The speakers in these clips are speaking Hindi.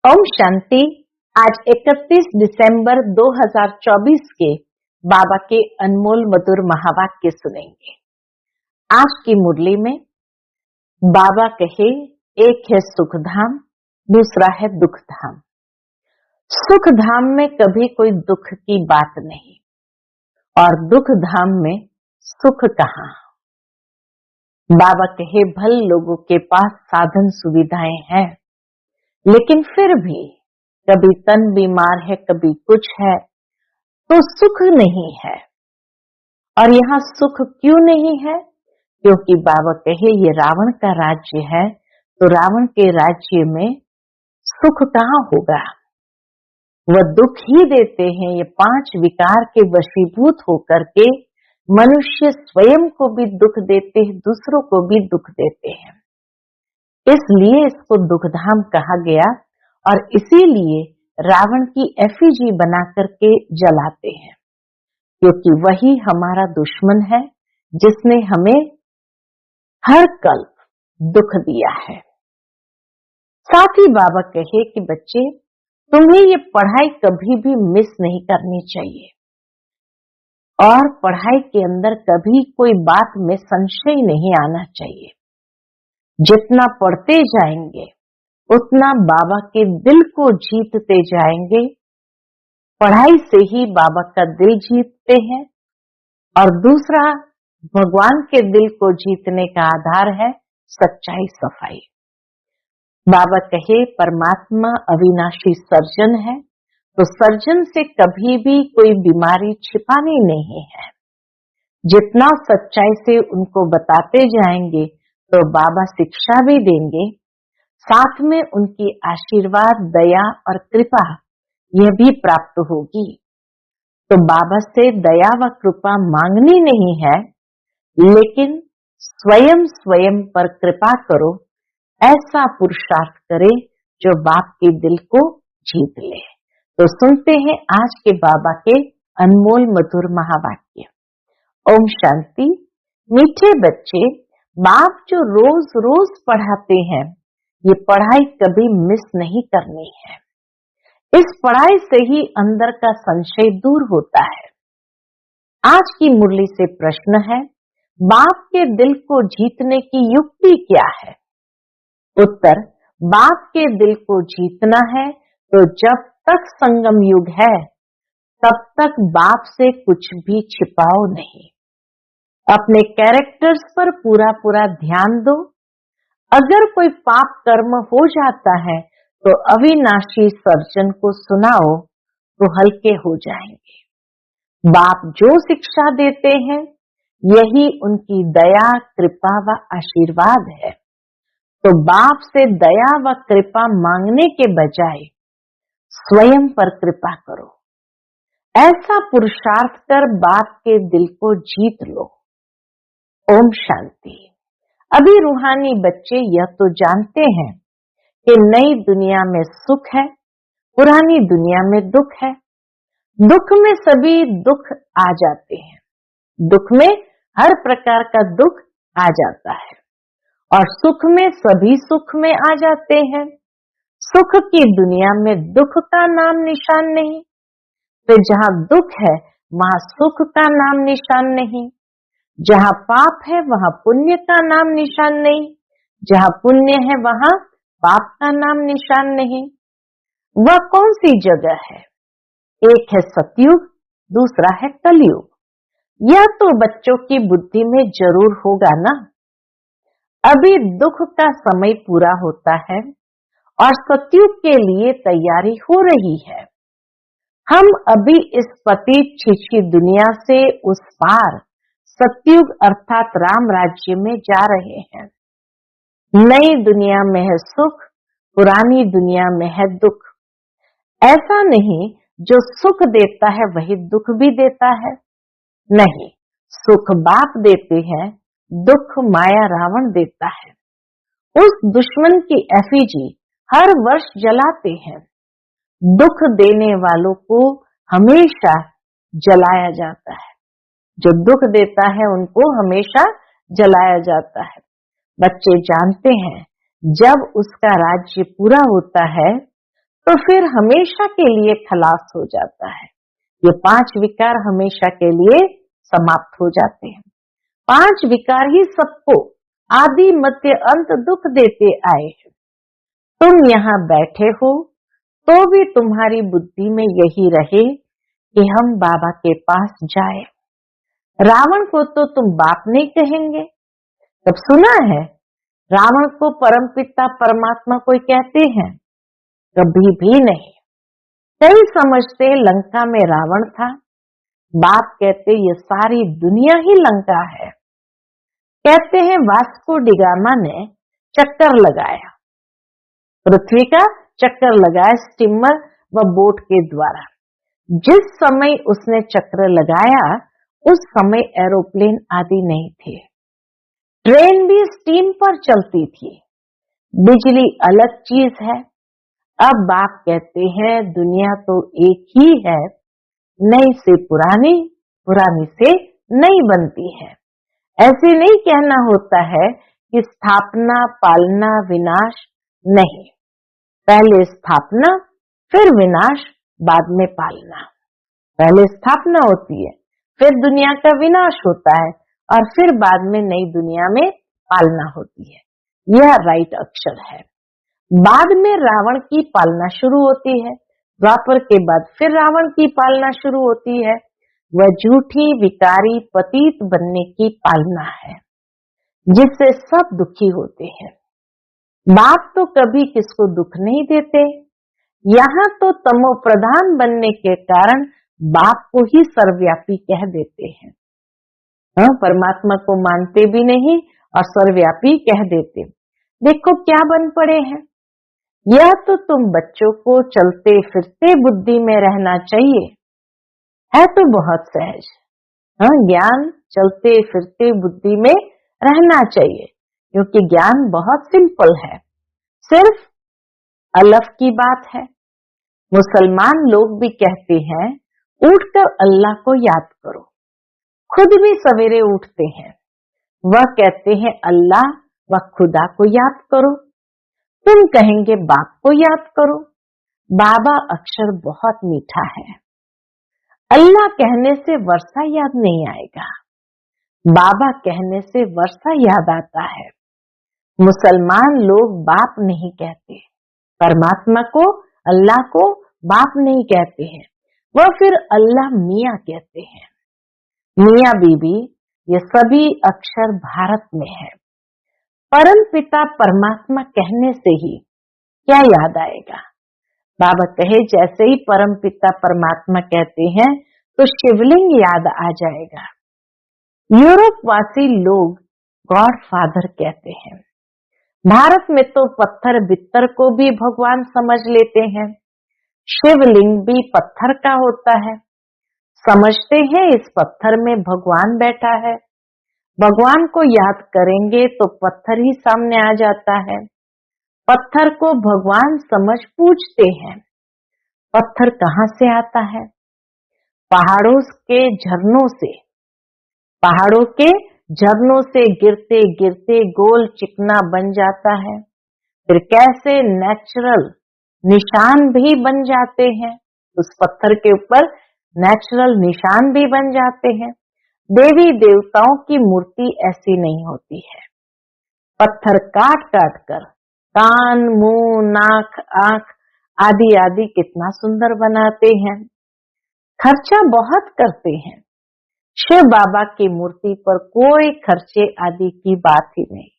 ओम शांति। आज 31 दिसंबर 2024 के बाबा के अनमोल मधुर महावाक्य सुनेंगे। आज की मुरली में बाबा कहे, एक है सुख धाम, दूसरा है दुख धाम। सुख धाम में कभी कोई दुख की बात नहीं और दुख धाम में सुख कहाँ। बाबा कहे, भल लोगों के पास साधन सुविधाएं हैं, लेकिन फिर भी कभी तन बीमार है, कभी कुछ है, तो सुख नहीं है। और यहाँ सुख क्यों नहीं है? क्योंकि बाबा कहे ये रावण का राज्य है, तो रावण के राज्य में सुख कहाँ होगा। वह दुख ही देते हैं। ये 5 विकार के वशीभूत होकर के मनुष्य स्वयं को भी दुख देते हैं, दूसरों को भी दुख देते हैं। इसलिए इसको दुखधाम कहा गया और इसीलिए रावण की एफिजी बना करके जलाते हैं, क्योंकि वही हमारा दुश्मन है जिसने हमें हर कल्प दुख दिया है। साथ ही बाबा कहे कि बच्चे, तुम्हें ये पढ़ाई कभी भी मिस नहीं करनी चाहिए और पढ़ाई के अंदर कभी कोई बात में संशय नहीं आना चाहिए। जितना पढ़ते जाएंगे उतना बाबा के दिल को जीतते जाएंगे। पढ़ाई से ही बाबा का दिल जीतते हैं और दूसरा भगवान के दिल को जीतने का आधार है सच्चाई, सफाई। बाबा कहे परमात्मा अविनाशी सर्जन है, तो सर्जन से कभी भी कोई बीमारी छिपानी नहीं है। जितना सच्चाई से उनको बताते जाएंगे तो बाबा शिक्षा भी देंगे, साथ में उनकी आशीर्वाद, दया और कृपा यह भी प्राप्त होगी। तो बाबा से दया व कृपा मांगनी नहीं है, लेकिन स्वयं पर कृपा करो। ऐसा पुरुषार्थ करे जो बाप के दिल को जीत ले। तो सुनते हैं आज के बाबा के अनमोल मधुर महावाक्य। ओम शांति। मीठे बच्चे, बाप जो रोज रोज पढ़ाते हैं, ये पढ़ाई कभी मिस नहीं करनी है। इस पढ़ाई से ही अंदर का संशय दूर होता है। आज की मुरली से प्रश्न है, बाप के दिल को जीतने की युक्ति क्या है? उत्तर, बाप के दिल को जीतना है तो जब तक संगम युग है तब तक बाप से कुछ भी छिपाओ नहीं। अपने कैरेक्टर्स पर पूरा ध्यान दो। अगर कोई पाप कर्म हो जाता है तो अविनाशी सर्जन को सुनाओ तो हल्के हो जाएंगे। बाप जो शिक्षा देते हैं यही उनकी दया, कृपा व आशीर्वाद है। तो बाप से दया व कृपा मांगने के बजाय स्वयं पर कृपा करो। ऐसा पुरुषार्थ कर बाप के दिल को जीत लो। ओम शांति। अभी रूहानी बच्चे यह तो जानते हैं कि नई दुनिया में सुख है, पुरानी दुनिया में दुख है। दुख में सभी दुख आ जाते हैं, दुख में हर प्रकार का दुख आ जाता है और सुख में सभी सुख में आ जाते हैं। सुख की दुनिया में दुख का नाम निशान नहीं, तो जहाँ दुख है वहाँ सुख का नाम निशान नहीं। जहाँ पाप है वहाँ पुण्य का नाम निशान नहीं, जहाँ पुण्य है वहाँ पाप का नाम निशान नहीं। वह कौन सी जगह है? एक है सतयुग, दूसरा है कलयुग। यह तो बच्चों की बुद्धि में जरूर होगा ना। अभी दुख का समय पूरा होता है और सतयुग के लिए तैयारी हो रही है। हम अभी इस पतित छिछी दुनिया से उस पार सतयुग अर्थात राम राज्य में जा रहे हैं। नई दुनिया में है सुख, पुरानी दुनिया में है दुख। ऐसा नहीं जो सुख देता है वही दुख भी देता है, नहीं। सुख बाप देते हैं, दुख माया रावण देता है। उस दुश्मन की एफिजी हर वर्ष जलाते हैं। दुख देने वालों को हमेशा जलाया जाता है, जो दुख देता है उनको हमेशा जलाया जाता है। बच्चे जानते हैं जब उसका राज्य पूरा होता है तो फिर हमेशा के लिए खलास हो जाता है। ये 5 विकार हमेशा के लिए समाप्त हो जाते हैं। 5 विकार ही सबको आदि मध्य अंत दुख देते आए हैं। तुम यहाँ बैठे हो तो भी तुम्हारी बुद्धि में यही रहे कि हम बाबा के पास जाए। रावण को तो तुम बाप नहीं कहेंगे। तब सुना है रावण को परमपिता परमात्मा कोई कहते हैं? कभी भी नहीं। कई समझते लंका में रावण था, बाप कहते ये सारी दुनिया ही लंका है। कहते हैं वास्को डिगामा ने चक्कर लगाया, पृथ्वी का चक्कर लगाया स्टीमर व बोट के द्वारा। जिस समय उसने चक्र लगाया उस समय एरोप्लेन आदि नहीं थे, ट्रेन भी स्टीम पर चलती थी, बिजली अलग चीज है। अब बाप कहते हैं दुनिया तो एक ही है, नई से पुरानी, पुरानी से नई बनती है। ऐसे नहीं कहना होता है कि स्थापना पालना विनाश नहीं, पहले स्थापना फिर विनाश बाद में पालना। पहले स्थापना होती है, फिर दुनिया का विनाश होता है और फिर बाद में नई दुनिया में पालना होती है। यह राइट अक्षर है। बाद में रावण की पालना शुरू होती है, द्वापर के बाद फिर रावण की पालना शुरू होती है। वह झूठी विकारी पतित बनने की पालना है जिससे सब दुखी होते हैं। बाप तो कभी किसको दुख नहीं देते। यहाँ तो तमो प्रधान बनने के कारण बाप को ही सर्वव्यापी कह देते हैं। परमात्मा को मानते भी नहीं और सर्वव्यापी कह देते। देखो क्या बन पड़े हैं। यह तो तुम बच्चों को चलते फिरते बुद्धि में रहना चाहिए, है तो बहुत सहज। ज्ञान चलते फिरते बुद्धि में रहना चाहिए क्योंकि ज्ञान बहुत सिंपल है, सिर्फ अलफ की बात है। मुसलमान लोग भी कहते हैं उठकर अल्लाह को याद करो, खुद भी सवेरे उठते हैं, वह कहते हैं अल्लाह व खुदा को याद करो। तुम कहेंगे बाप को याद करो। बाबा अक्षर बहुत मीठा है। अल्लाह कहने से वर्षा याद नहीं आएगा, बाबा कहने से वर्षा याद आता है। मुसलमान लोग बाप नहीं कहते, परमात्मा को अल्लाह को बाप नहीं कहते हैं, वह फिर अल्लाह मियाँ कहते हैं। मियाँ बीबी ये सभी अक्षर भारत में है। परम पिता परमात्मा कहने से ही क्या याद आएगा। बाबा कहे जैसे ही परम पिता परमात्मा कहते हैं तो शिवलिंग याद आ जाएगा। यूरोप वासी लोग गॉड फादर कहते हैं। भारत में तो पत्थर बित्तर को भी भगवान समझ लेते हैं। शिवलिंग भी पत्थर का होता है, समझते हैं इस पत्थर में भगवान बैठा है। भगवान को याद करेंगे तो पत्थर ही सामने आ जाता है। पत्थर को भगवान समझ पूछते हैं पत्थर कहाँ से आता है। पहाड़ों के झरनों से, पहाड़ों के झरनों से गिरते गिरते गोल चिकना बन जाता है। फिर कैसे नेचुरल निशान भी बन जाते हैं, उस पत्थर के ऊपर नेचुरल निशान भी बन जाते हैं। देवी देवताओं की मूर्ति ऐसी नहीं होती है। पत्थर काट काट कर कान मुंह नाक आंख आदि आदि कितना सुंदर बनाते हैं। खर्चा बहुत करते हैं। शिव बाबा की मूर्ति पर कोई खर्चे आदि की बात ही नहीं।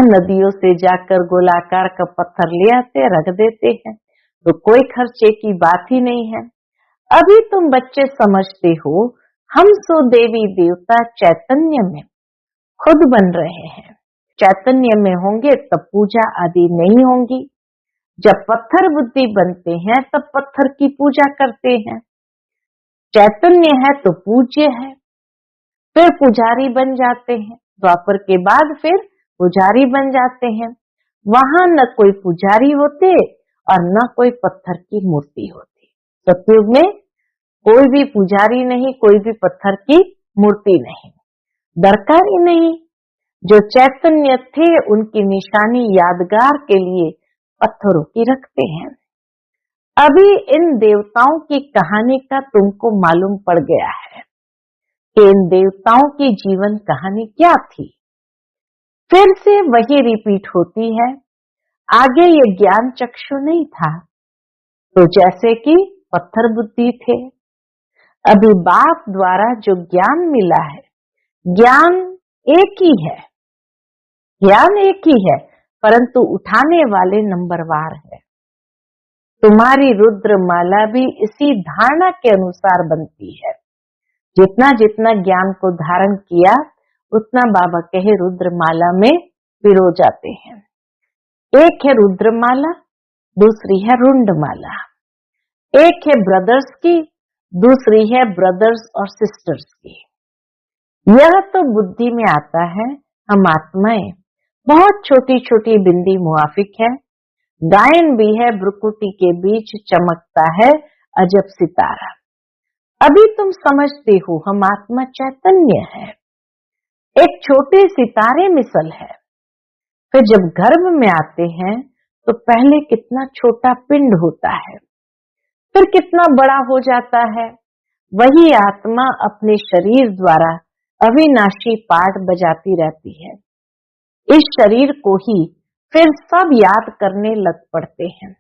नदियों से जाकर गोलाकार का पत्थर ले आते रख देते हैं तो कोई खर्चे की बात ही नहीं है। अभी तुम बच्चे समझते हो हम सो देवी देवता चैतन्य में खुद बन रहे हैं। चैतन्य में होंगे तब पूजा आदि नहीं होंगी। जब पत्थर बुद्धि बनते हैं तब पत्थर की पूजा करते हैं। चैतन्य है तो पूज्य है, फिर पुजारी बन जाते हैं। द्वापर के बाद फिर पुजारी बन जाते हैं। वहां न कोई पुजारी होते और न कोई पत्थर की मूर्ति होती। सतयुग में कोई भी पुजारी नहीं, कोई भी पत्थर की मूर्ति नहीं, दरकार ही नहीं। जो चैतन्य थे उनकी निशानी यादगार के लिए पत्थरों की रखते हैं। अभी इन देवताओं की कहानी का तुमको मालूम पड़ गया है कि इन देवताओं की जीवन कहानी क्या थी। फिर से वही रिपीट होती है। आगे ये ज्ञान चक्षु नहीं था, तो जैसे कि पत्थर बुद्धि थे। अभी बाप द्वारा जो ज्ञान मिला है, ज्ञान एक ही है, ज्ञान एक ही है, परंतु उठाने वाले नंबरवार है। तुम्हारी रुद्र माला भी इसी धारणा के अनुसार बनती है। जितना जितना ज्ञान को धारण किया, उतना बाबा कहे रुद्र माला में पिरो जाते हैं। एक है रुद्र माला, दूसरी है रुंड माला। एक है ब्रदर्स की, दूसरी है ब्रदर्स और सिस्टर्स की। यह तो बुद्धि में आता है। हम आत्माएं बहुत छोटी छोटी बिंदी मुआफिक है। गायन भी है, ब्रुकुटी के बीच चमकता है अजब सितारा। अभी तुम समझते हो हम आत्मा चैतन्य है, एक छोटे सितारे मिसल है। फिर जब गर्भ में आते हैं तो पहले कितना छोटा पिंड होता है, फिर कितना बड़ा हो जाता है। वही आत्मा अपने शरीर द्वारा अविनाशी पाठ बजाती रहती है। इस शरीर को ही फिर सब याद करने लग पड़ते हैं।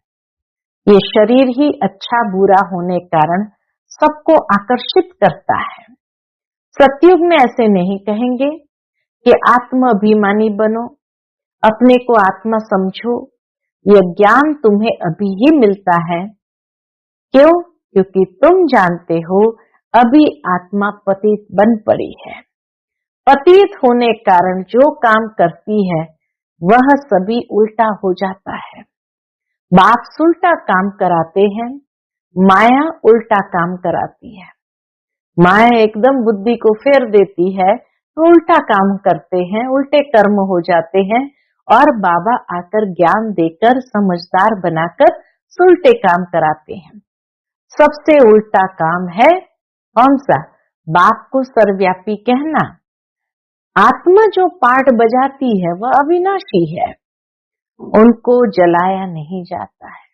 ये शरीर ही अच्छा बुरा होने कारण सबको आकर्षित करता है। सतयुग में ऐसे नहीं कहेंगे कि आत्म अभिमानी बनो, अपने को आत्मा समझो। यह ज्ञान तुम्हें अभी ही मिलता है। क्यों? क्योंकि तुम जानते हो अभी आत्मा पतित बन पड़ी है। पतित होने कारण जो काम करती है वह सभी उल्टा हो जाता है। बाप उल्टा काम कराते हैं, माया उल्टा काम कराती है। माया एकदम बुद्धि को फेर देती है तो उल्टा काम करते हैं, उल्टे कर्म हो जाते हैं। और बाबा आकर ज्ञान देकर समझदार बनाकर उल्टे काम कराते हैं। सबसे उल्टा काम है कौन सा? बाप को सर्वव्यापी कहना। आत्मा जो पाठ बजाती है वह अविनाशी है, उनको जलाया नहीं जाता है।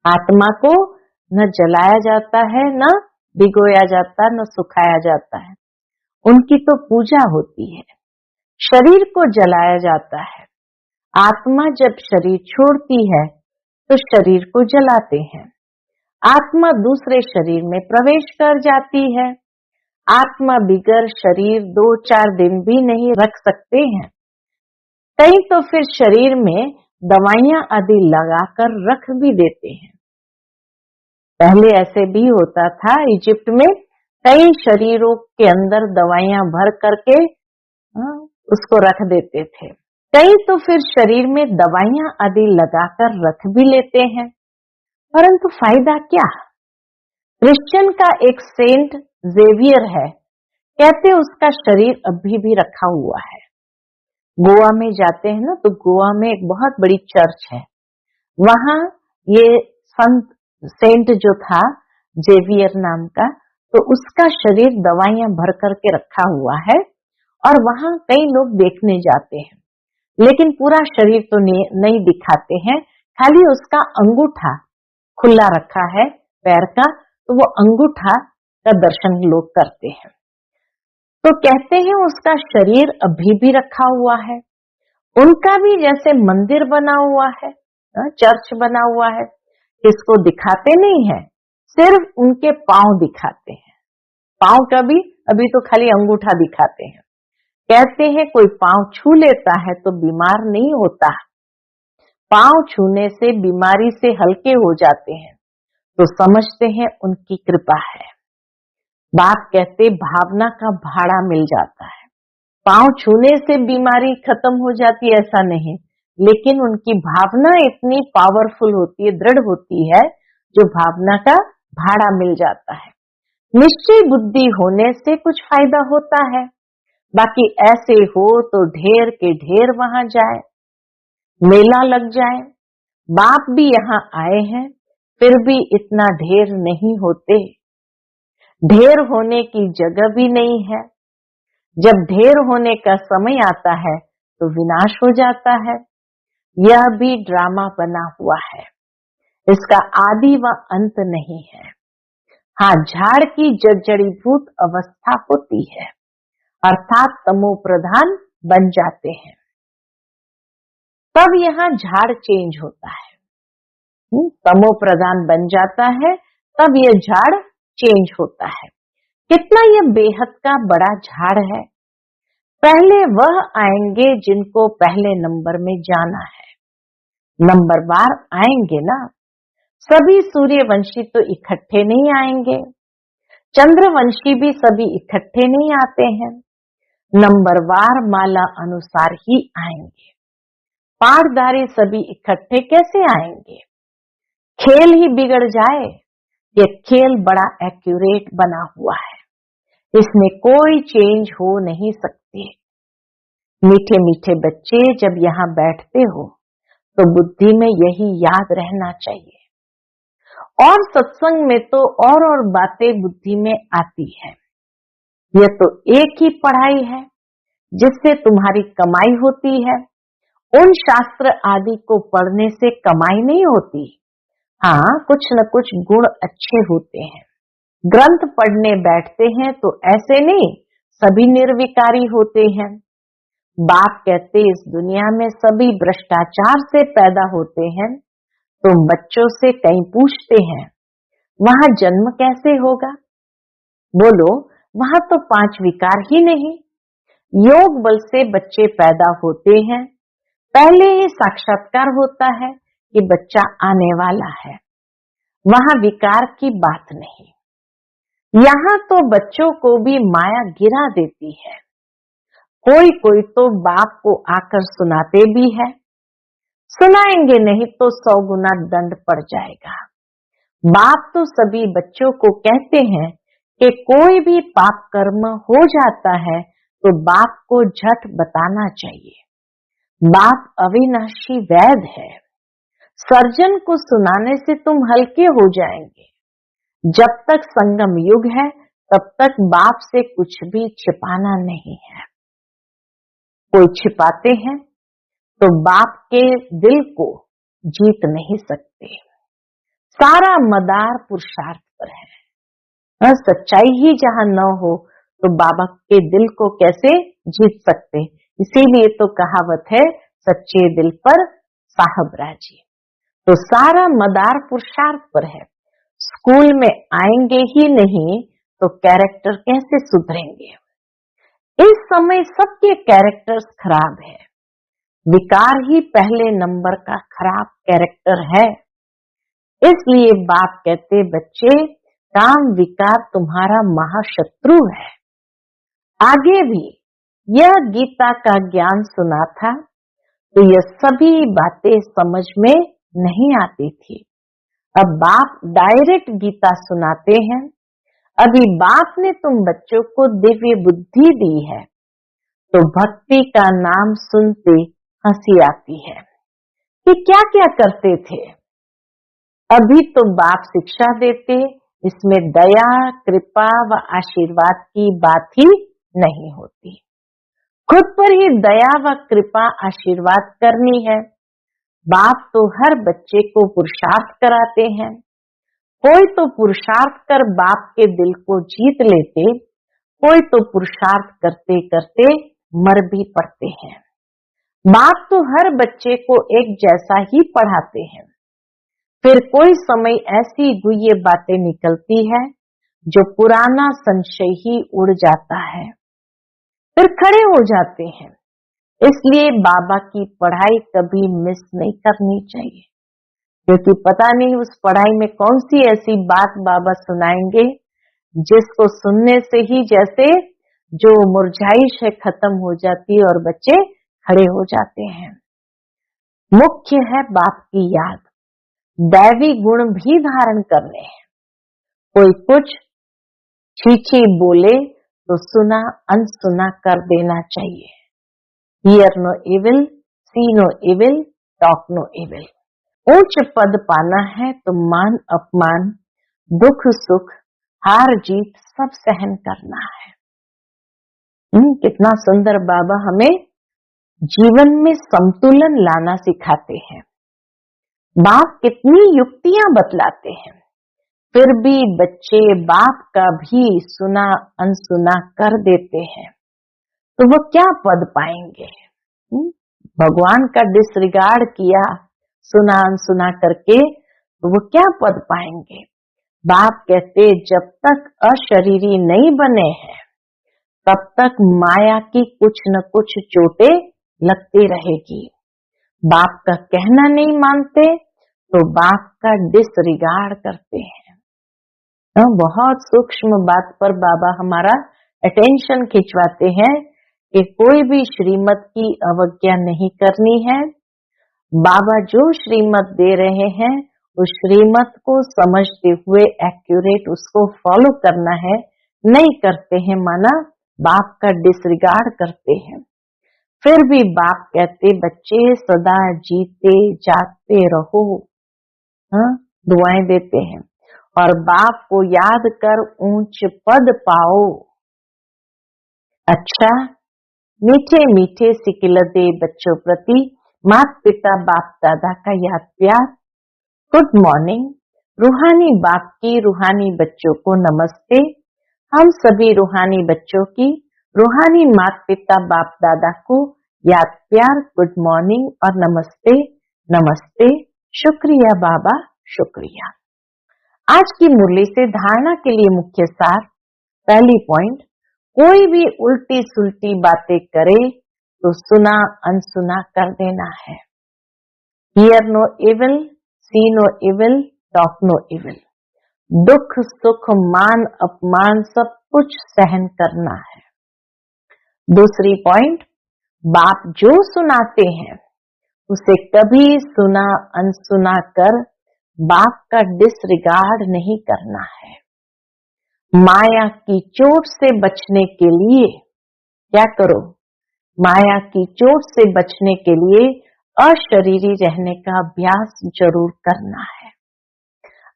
आत्मा को न जलाया जाता है, न भिगोया जाता, न सुखाया जाता है। उनकी तो पूजा होती है। शरीर को जलाया जाता है। आत्मा जब शरीर छोड़ती है तो शरीर को जलाते हैं। आत्मा दूसरे शरीर में प्रवेश कर जाती है। आत्मा बिगर शरीर 2-4 दिन भी नहीं रख सकते हैं। कई तो फिर शरीर में दवाइयां आदि लगाकर रख भी देते हैं। पहले ऐसे भी होता था इजिप्ट में, कई शरीरों के अंदर दवाइयां भर करके उसको रख देते थे। कई तो फिर शरीर में दवाइयां आदि लगाकर रख भी लेते हैं, परंतु फायदा क्या? क्रिश्चियन का एक सेंट जेवियर है, कहते उसका शरीर अभी भी रखा हुआ है। गोवा में जाते हैं ना, तो गोवा में एक बहुत बड़ी चर्च है। वहां ये संत सेंट जो था जेवियर नाम का, तो उसका शरीर दवाइयां भर करके रखा हुआ है और वहां कई लोग देखने जाते हैं। लेकिन पूरा शरीर तो नहीं दिखाते हैं, खाली उसका अंगूठा खुला रखा है पैर का, तो वो अंगूठा का दर्शन लोग करते हैं। तो कहते हैं उसका शरीर अभी भी रखा हुआ है। उनका भी जैसे मंदिर बना हुआ है, चर्च बना हुआ है, इसको दिखाते नहीं है, सिर्फ उनके पांव दिखाते हैं। पांव का भी अभी तो खाली अंगूठा दिखाते हैं। कहते हैं कोई पांव छू लेता है तो बीमार नहीं होता, पांव छूने से बीमारी से हल्के हो जाते हैं, तो समझते हैं उनकी कृपा है। बाप कहते भावना का भाड़ा मिल जाता है। पांव छूने से बीमारी खत्म हो जाती है ऐसा नहीं, लेकिन उनकी भावना इतनी पावरफुल होती है, दृढ़ होती है, जो भावना का भाड़ा मिल जाता है। निश्चय बुद्धि होने से कुछ फायदा होता है, बाकी ऐसे हो तो ढेर के ढेर वहां जाए, मेला लग जाए। बाप भी यहाँ आए हैं, फिर भी इतना ढेर नहीं होते। ढेर होने की जगह भी नहीं है। जब ढेर होने का समय आता है तो विनाश हो जाता है। यह भी ड्रामा बना हुआ है। इसका आदि व अंत नहीं है। हाँ, झाड़ की जर्जरीभूत अवस्था होती है, अर्थात तमो प्रधान बन जाते हैं, तब यहाँ झाड़ चेंज होता है। तमो प्रधान बन जाता है, तब यह झाड़ चेंज होता है। कितना यह बेहद का बड़ा झाड़ है। पहले वह आएंगे जिनको पहले नंबर में जाना है, नंबरवार आएंगे ना। सभी सूर्यवंशी तो इकट्ठे नहीं आएंगे, चंद्रवंशी भी सभी इकट्ठे नहीं आते हैं, नंबरवार माला अनुसार ही आएंगे। पाठधारी सभी इकट्ठे कैसे आएंगे? खेल ही बिगड़ जाए। ये खेल बड़ा एक्यूरेट बना हुआ है, इसमें कोई चेंज हो नहीं सकती। मीठे मीठे बच्चे जब यहाँ बैठते हो तो बुद्धि में यही याद रहना चाहिए। और सत्संग में तो और बातें बुद्धि में आती है। यह तो एक ही पढ़ाई है जिससे तुम्हारी कमाई होती है। उन शास्त्र आदि को पढ़ने से कमाई नहीं होती। हाँ, कुछ न कुछ गुण अच्छे होते हैं। ग्रंथ पढ़ने बैठते हैं तो ऐसे नहीं सभी निर्विकारी होते हैं। बाप कहते इस दुनिया में सभी भ्रष्टाचार से पैदा होते हैं, तो बच्चों से कहीं पूछते हैं वहां जन्म कैसे होगा? बोलो, वहां तो 5 विकार ही नहीं। योग बल से बच्चे पैदा होते हैं, पहले ही साक्षात्कार होता है कि बच्चा आने वाला है। वहां विकार की बात नहीं। यहाँ तो बच्चों को भी माया गिरा देती है। कोई कोई तो बाप को आकर सुनाते भी है। सुनाएंगे नहीं तो 100 गुना दंड पड़ जाएगा। बाप तो सभी बच्चों को कहते हैं कि कोई भी पाप कर्म हो जाता है तो बाप को झट बताना चाहिए। बाप अविनाशी वैद है। सर्जन को सुनाने से तुम हल्के हो जाएंगे। जब तक संगम युग है तब तक बाप से कुछ भी छिपाना नहीं है। कोई छिपाते हैं तो बाप के दिल को जीत नहीं सकते। सारा मदार पुरुषार्थ पर है। सच्चाई ही जहां न हो तो बाबा के दिल को कैसे जीत सकते? इसीलिए तो कहावत है, सच्चे दिल पर साहब राजी। तो सारा मदार पुरुषार्थ पर है। स्कूल में आएंगे ही नहीं तो कैरेक्टर कैसे सुधरेंगे? इस समय सबके कैरेक्टर्स खराब है। विकार ही पहले नंबर का खराब कैरेक्टर है। इसलिए बाप कहते, बच्चे, काम विकार तुम्हारा महाशत्रु है। आगे भी यह गीता का ज्ञान सुना था तो यह सभी बातें समझ में नहीं आती थी। अब बाप डायरेक्ट गीता सुनाते हैं। अभी बाप ने तुम बच्चों को दिव्य बुद्धि दी है तो भक्ति का नाम सुनते हंसी आती है कि क्या क्या करते थे। अभी तो बाप शिक्षा देते, इसमें दया, कृपा व आशीर्वाद की बात ही नहीं होती। खुद पर ही दया व कृपा आशीर्वाद करनी है। बाप तो हर बच्चे को पुरुषार्थ कराते हैं। कोई तो पुरुषार्थ कर बाप के दिल को जीत लेते, कोई तो पुरुषार्थ करते करते मर भी पड़ते हैं। बाप तो हर बच्चे को एक जैसा ही पढ़ाते हैं। फिर कोई समय ऐसी गुह्य बातें निकलती है जो पुराना संशय ही उड़ जाता है, फिर खड़े हो जाते हैं। इसलिए बाबा की पढ़ाई कभी मिस नहीं करनी चाहिए, क्योंकि पता नहीं उस पढ़ाई में कौन सी ऐसी बात बाबा सुनाएंगे जिसको सुनने से ही जैसे जो मुरझाइश है खत्म हो जाती है और बच्चे खड़े हो जाते हैं। मुख्य है बाप की याद। दैवी गुण भी धारण करने हैं। कोई कुछ छीछी बोले तो सुना अनसुना कर देना चाहिए। Hear no evil, see no evil, talk no evil। उच्च पद पाना है तो मान अपमान, दुख सुख, हार जीत सब सहन करना है। कितना सुंदर बाबा हमें जीवन में संतुलन लाना सिखाते हैं। बाप कितनी युक्तियां बतलाते हैं, फिर भी बच्चे बाप का भी सुना अनसुना कर देते हैं, तो वो क्या पद पाएंगे? भगवान का डिसरिगार्ड किया सुना अनसुना करके, तो वो क्या पद पाएंगे? बाप कहते जब तक अशरीरी नहीं बने हैं तब तक माया की कुछ न कुछ चोटें लगती रहेगी। बाप का कहना नहीं मानते तो बाप का डिसरिगार्ड करते हैं। बहुत सूक्ष्म बात पर बाबा हमारा अटेंशन खिंचवाते हैं कि कोई भी श्रीमत की अवज्ञा नहीं करनी है। बाबा जो श्रीमत दे रहे हैं उस श्रीमत को समझते हुए एक्यूरेट उसको फॉलो करना है। नहीं करते हैं माना बाप का डिसरिगार्ड करते हैं। फिर भी बाप कहते बच्चे सदा जीते जागते रहो, दुआएं देते हैं और बाप को याद कर ऊंच पद पाओ। अच्छा, मीठे मीठे सिकिलते बच्चों प्रति माता पिता बाप दादा का याद प्यार। Good morning. रूहानी बाप की रूहानी बच्चों को नमस्ते। हम सभी रूहानी बच्चों की रूहानी माता पिता बाप दादा को याद प्यार, गुड मॉर्निंग और नमस्ते। नमस्ते, शुक्रिया बाबा, शुक्रिया। आज की मुरली से धारणा के लिए मुख्य सार। पहली पॉइंट, कोई भी उल्टी सुल्टी बातें करे तो सुना अनसुना कर देना है। Hear no evil, see no evil, talk no evil. दुख सुख मान अपमान सब कुछ सहन करना है। दूसरी पॉइंट, बाप जो सुनाते हैं उसे कभी सुना अनसुना कर बाप का डिसरिगार्ड नहीं करना है। माया की चोट से बचने के लिए क्या करो? माया की चोट से बचने के लिए अशरीरी रहने का अभ्यास जरूर करना है।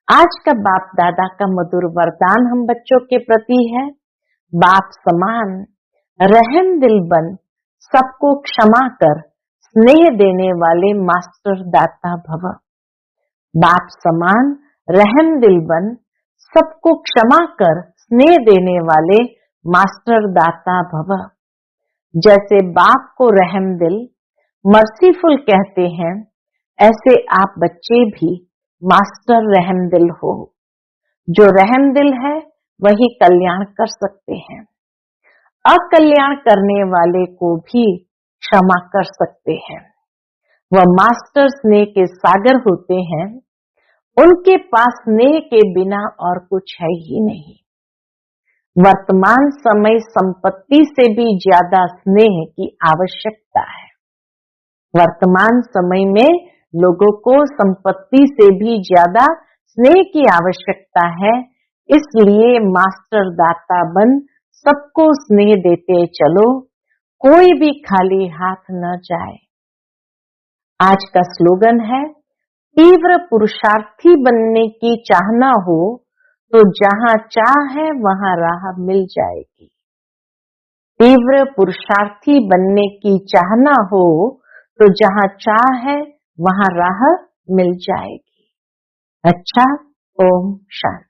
आज का बाप दादा का मधुर वरदान हम बच्चों के प्रति है, बाप समान रहम दिल बन सबको क्षमा कर स्नेह देने वाले मास्टर दाता भव। बाप समान रहम दिल बन सबको क्षमा कर स्नेह देने वाले मास्टर दाता भव। जैसे बाप को रहम दिल मर्सीफुल कहते हैं, ऐसे आप बच्चे भी मास्टर रहम दिल हो। जो रहम दिल है वही कल्याण कर सकते हैं। अकल्याण करने वाले को भी क्षमा कर सकते हैं। वह मास्टर स्नेह के सागर होते हैं। उनके पास स्नेह के बिना और कुछ है ही नहीं। वर्तमान समय संपत्ति से भी ज्यादा स्नेह की आवश्यकता है। वर्तमान समय में लोगों को संपत्ति से भी ज्यादा स्नेह की आवश्यकता है। इसलिए मास्टर दाता बन सबको स्नेह देते चलो, कोई भी खाली हाथ न जाए। आज का स्लोगन है, तीव्र पुरुषार्थी बनने की चाहना हो तो जहां चाह है वहां राह मिल जाएगी। तीव्र पुरुषार्थी बनने की चाहना हो तो जहां चाह है वहां राह मिल जाएगी। अच्छा, ओम शांति।